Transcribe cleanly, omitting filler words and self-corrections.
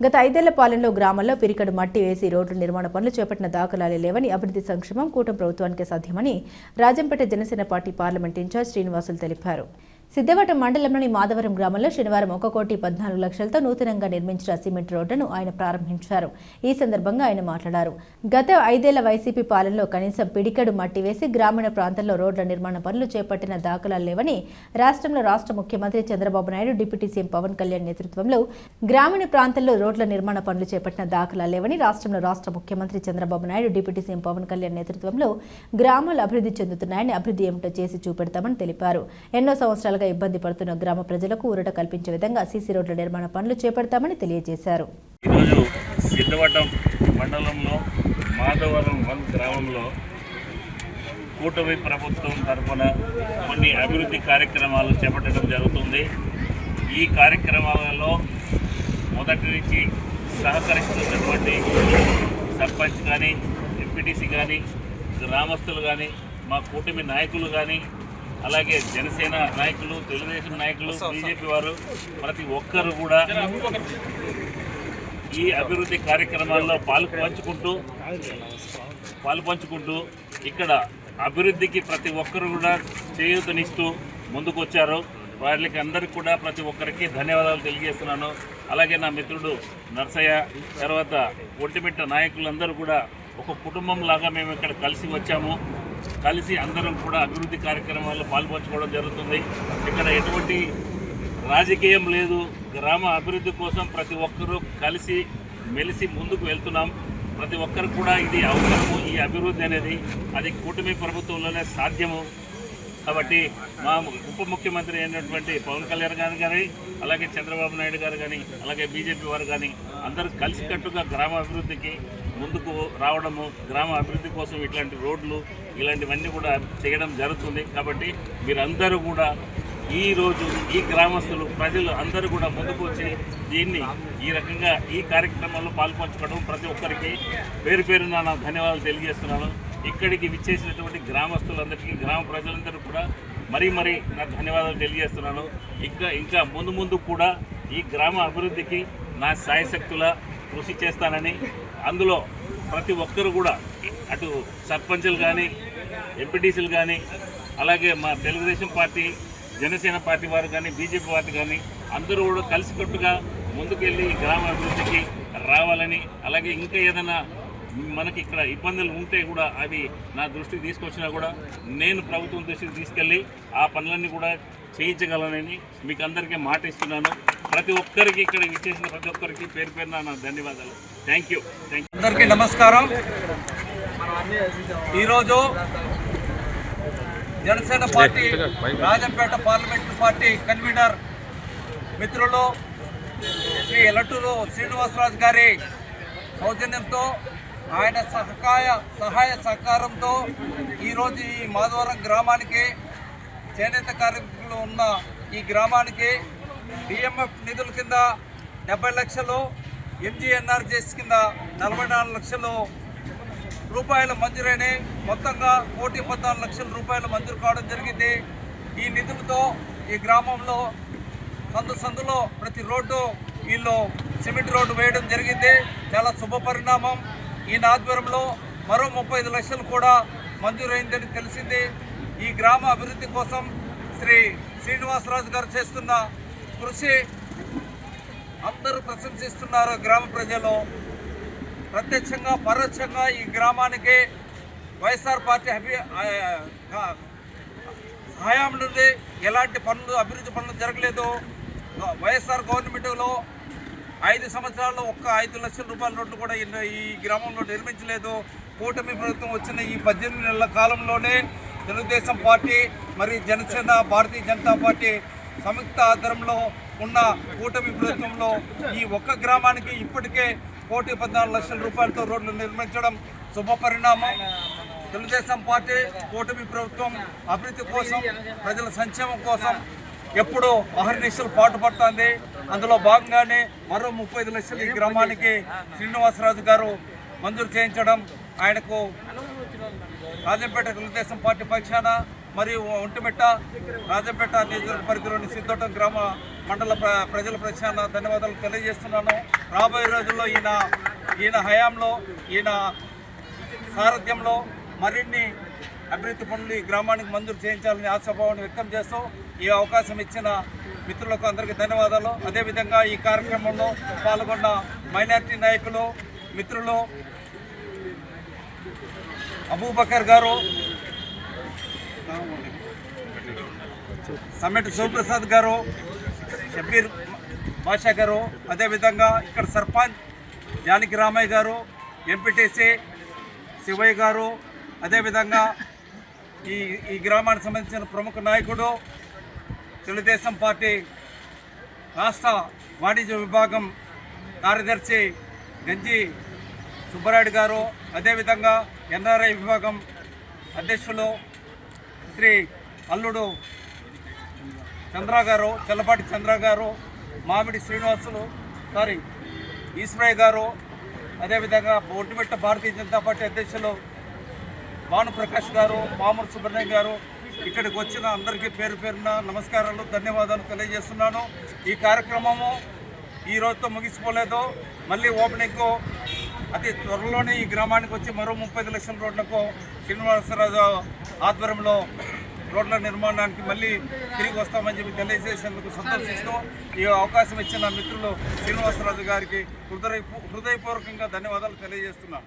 గత 5 ఏళ్ల పాలనలో గ్రామాల్లో పిరికడు మట్టి వేసి రోడ్ల నిర్మాణ పనులు చేపట్టిన దాఖలాలే లేవని, అభివృద్ధి సంక్షేమం కూటమి ప్రభుత్వానికి సాధ్యమని Rajampet Janasena party parliament incharge Srinivasulu తెలిపారు. సిద్ధవటం మండలంలోని మాధవరం గ్రామంలో శనివారం 1,14,00,000తో నూతనంగా నిర్మించిన సిమెంట్ రోడ్డును ఆయన ప్రారంభించారు. ఈ సందర్భంగా ఆయన మాట్లాడారు. గత 5 ఏళ్ల వైసీపీ పాలనలో కనీసం పిడికెడు మట్టి వేసి గ్రామీణ ప్రాంతాల్లో రోడ్ల నిర్మాణ పనులు చేపట్టిన దాఖలాలు లేవని, రాష్ట్రంలో రాష్ట్ర ముఖ్యమంత్రి చంద్రబాబు నాయుడు, డిప్యూటీ సీఎం పవన్ కళ్యాణ్ నేతృత్వంలో గ్రామీణ ప్రాంతాల్లో రోడ్ల నిర్మాణ పనులు చేపట్టిన దాఖలాలు లేవని, రాష్ట్రంలో రాష్ట్ర ముఖ్యమంత్రి చంద్రబాబు నాయుడు, డిప్యూటీ సీఎం పవన్ కళ్యాణ్ నేతృత్వంలో గ్రామాలు అభివృద్ధి చెందుతున్నాయని, అభివృద్ధి ఏమిటో చేసి చూపెడతామని తెలిపారు. ఎన్నో సంవత్సరాలు ఇబ్బంది పడుతున్న గ్రామ ప్రజలకు ఊరట కల్పించే విధంగా సీసీ రోడ్ల నిర్మాణ పనులు చేపడతామని తెలియజేశారు. ఈరోజు సిద్ధవటం మండలంలో మాధవరం 1 గ్రామంలో కూటమి ప్రభుత్వం తరఫున కొన్ని అభివృద్ధి కార్యక్రమాలు చేపట్టడం జరుగుతుంది. ఈ కార్యక్రమాలలో మొదటి నుంచి సహకరిస్తున్నటువంటి సర్పంచ్ కానీ, ఎంపీటీసీ కానీ, గ్రామస్తులు కానీ, మా కూటమి నాయకులు కానీ, అలాగే జనసేన నాయకులు, తెలుగుదేశం నాయకులు, బీజేపీ వారు ప్రతి ఒక్కరు కూడా ఈ అభివృద్ధి కార్యక్రమాల్లో పాలు పంచుకుంటూ ఇక్కడ అభివృద్ధికి ప్రతి ఒక్కరు కూడా చేయూతనిస్తూ ముందుకు వచ్చారు. వాళ్ళకి అందరికీ కూడా ప్రతి ఒక్కరికి ధన్యవాదాలు తెలియజేస్తున్నాను. అలాగే నా మిత్రుడు నర్సయ్య, తర్వాత ఒంటిమిట్ట నాయకులందరూ కూడా ఒక కుటుంబం లాగా మేము ఇక్కడ కలిసి వచ్చాము. కలిసి అందరం కూడా అభివృద్ధి కార్యక్రమాల్లో పాల్పంచుకోవడం జరుగుతుంది. ఇక్కడ ఎటువంటి రాజకీయం లేదు. గ్రామ అభివృద్ధి కోసం ప్రతి ఒక్కరూ కలిసి మెలిసి ముందుకు వెళ్తున్నాం. ప్రతి ఒక్కరు కూడా ఇది అవసరము. ఈ అభివృద్ధి అనేది అది కూటమి ప్రభుత్వంలోనే సాధ్యము. కాబట్టి మా ఉప ముఖ్యమంత్రి అయినటువంటి పవన్ కళ్యాణ్ గారు కానీ, అలాగే చంద్రబాబు నాయుడు గారు కానీ, అలాగే బీజేపీ వారు కానీ అందరూ కలిసికట్టుగా గ్రామ అభివృద్ధికి ముందుకు రావడము, గ్రామ అభివృద్ధి కోసం ఇట్లాంటి రోడ్లు ఇలాంటివన్నీ కూడా చేయడం జరుగుతుంది. కాబట్టి మీరందరూ కూడా ఈరోజు ఈ గ్రామస్తులు ప్రజలు అందరూ కూడా ముందుకు వచ్చి దీన్ని ఈ రకంగా ఈ కార్యక్రమంలో పాల్పంచుకోవడం ప్రతి ఒక్కరికి పేరు పేరున నా ధన్యవాదాలు తెలియజేస్తున్నాను. ఇక్కడికి విచ్చేసినటువంటి గ్రామస్తులందరికీ, గ్రామ ప్రజలందరూ కూడా మరీ నా ధన్యవాదాలు తెలియజేస్తున్నాను. ఇంకా ముందు కూడా ఈ గ్రామ అభివృద్ధికి నా శాయశక్తుల కృషి చేస్తానని, అందులో ప్రతి ఒక్కరు కూడా అటు సర్పంచులు కానీ, ఎంపీటీసీలు కానీ, అలాగే మా తెలుగుదేశం పార్టీ, జనసేన పార్టీ వారు కానీ, బీజేపీ పార్టీ కానీ అందరూ కూడా కలిసికట్టుగా ముందుకెళ్ళి ఈ గ్రామ అభివృద్ధికి రావాలని, అలాగే ఇంకా ఏదైనా మనకి ఇక్కడ ఇబ్బందులు ఉంటే కూడా అవి నా దృష్టికి తీసుకొచ్చినా కూడా నేను ప్రభుత్వం దృష్టికి తీసుకెళ్ళి ఆ పనులన్నీ కూడా చేయించగలనని మీకు అందరికీ మాట ఇస్తున్నాను. ప్రతి ఒక్కరికి ఇక్కడ విచ్చేసిన ప్రతి ఒక్కరికి పేరు పేరున నా ధన్యవాదాలు. Thank you. అందరికీ నమస్కారం. ఈరోజు Janasena party Rajampet parliament party convener మిత్రులు శ్రీ ఎలటూరు శ్రీనివాసరాజు గారి సౌజన్యంతో, ఆయన సహాయ సహకారంతో ఈరోజు ఈ మాధవరం గ్రామానికి, చేనేత కార్మికులు ఉన్న ఈ గ్రామానికి డిఎంఎఫ్ నిధుల కింద 70 లక్షలు, ఎంజీఎన్ఆర్జీఎస్ కింద 44 లక్షలు రూపాయలు మంజూరైనాయి. మొత్తంగా 1,14,00,000 రూపాయలు మంజూరు కావడం జరిగింది. ఈ నిధులతో ఈ గ్రామంలో సందులో ప్రతి రోడ్డు వీళ్ళు సిమెంట్ రోడ్డు వేయడం జరిగింది. చాలా శుభ పరిణామం. ఈయన ఆధ్వర్యంలో మరో 35 లక్షలు కూడా మంజూరైందని తెలిసింది. ఈ గ్రామ అభివృద్ధి కోసం శ్రీనివాసరాజు గారు చేస్తున్న కృషి అందరూ ప్రశంసిస్తున్నారు. గ్రామ ప్రజలు ప్రత్యక్షంగా పరోక్షంగా ఈ గ్రామానికి వైఎస్ఆర్ పార్టీ సహాయం నుండి ఎలాంటి అభివృద్ధి పనులు జరగలేదు. వైఎస్ఆర్ గవర్నమెంట్లో 5 సంవత్సరాల్లో 5 లక్షల రూపాయల రోడ్లు కూడా ఈ గ్రామంలో నిర్మించలేదు. కూటమి ప్రభుత్వం వచ్చిన ఈ 18 నెలల కాలంలోనే తెలుగుదేశం పార్టీ మరియు జనసేన, భారతీయ జనతా పార్టీ సంయుక్త ఆధ్వర్యంలో ఉన్న కూటమి ప్రభుత్వంలో ఈ ఒక్క గ్రామానికి ఇప్పటికే 1,14,00,000 రూపాయలతో రోడ్లు నిర్మించడం శుభ పరిణామం. తెలుగుదేశం పార్టీ కూటమి ప్రభుత్వం అభివృద్ధి కోసం, ప్రజల సంక్షేమం కోసం ఎప్పుడూ అహర్నిశలు పాటుపడుతోంది. అందులో భాగంగానే మరో 35 లక్షలు ఈ గ్రామానికి శ్రీనివాసరాజు గారు మంజూరు చేయించడం ఆయనకు రాజంపేట తెలుగుదేశం పార్టీ పక్షాన మరియు ఒంటిమిట్ట రాజంపేట నియోజకవర్గ పరిధిలోని సిద్ధోటం గ్రామ మండల ప్రజల పక్షాన ధన్యవాదాలు తెలియజేస్తున్నాను. రాబోయే రోజుల్లో ఈయన హయాంలో ఈయన సారథ్యంలో మరిన్ని అభివృద్ధి పనులు ఈ గ్రామానికి మంజూరు చేయించాలని ఆశాభావాన్ని వ్యక్తం చేస్తూ ఈ అవకాశం ఇచ్చిన మిత్రులకు అందరికీ ధన్యవాదాలు. అదేవిధంగా ఈ కార్యక్రమంలో పాల్గొన్న మైనారిటీ నాయకులు మిత్రులు అబూబకర్ గారు, సమ్మెటి శివప్రసాద్ గారు, షబ్బీర్ బాషా గారు, అదేవిధంగా ఇక్కడ సర్పంచ్ జానకి రామయ్య గారు, ఎంపీటీసీ శివయ్య గారు, అదేవిధంగా ఈ గ్రామానికి సంబంధించిన ప్రముఖ నాయకుడు తెలుగుదేశం పార్టీ రాష్ట్ర వాణిజ్య విభాగం కార్యదర్శి గంజి సుబ్బరాయుడు గారు, అదేవిధంగా ఎన్ఆర్ఐ విభాగం అధ్యక్షులు శ్రీ అల్లుడు చంద్ర గారు, చెల్లపాటి చంద్ర గారు, మామిడి శ్రీనివాసులు ఈశ్వరయ్య గారు, అదేవిధంగా ఒంటిమిట్ట భారతీయ జనతా పార్టీ అధ్యక్షులు భానుప్రకాష్ గారు, పామూరు సుబ్రహ్మణ్యం గారు, ఇక్కడికి వచ్చిన అందరికీ పేరు పేరున నమస్కారాలు, ధన్యవాదాలు తెలియజేస్తున్నాను. ఈ కార్యక్రమము ఈ రోజుతో ముగిసిపోలేదు. మళ్ళీ ఓపెనింగ్ అతి త్వరలోనే ఈ గ్రామానికి వచ్చి మరో 35 లక్షల రోడ్లకు శ్రీనివాసరాజు ఆధ్వర్యంలో రోడ్ల నిర్మాణానికి మళ్ళీ తిరిగి వస్తామని చెప్పి తెలియజేసేందుకు సంతోషిస్తూ ఈ అవకాశం ఇచ్చిన మిత్రులు శ్రీనివాసరాజు గారికి హృదయపూర్వకంగా ధన్యవాదాలు తెలియజేస్తున్నాను.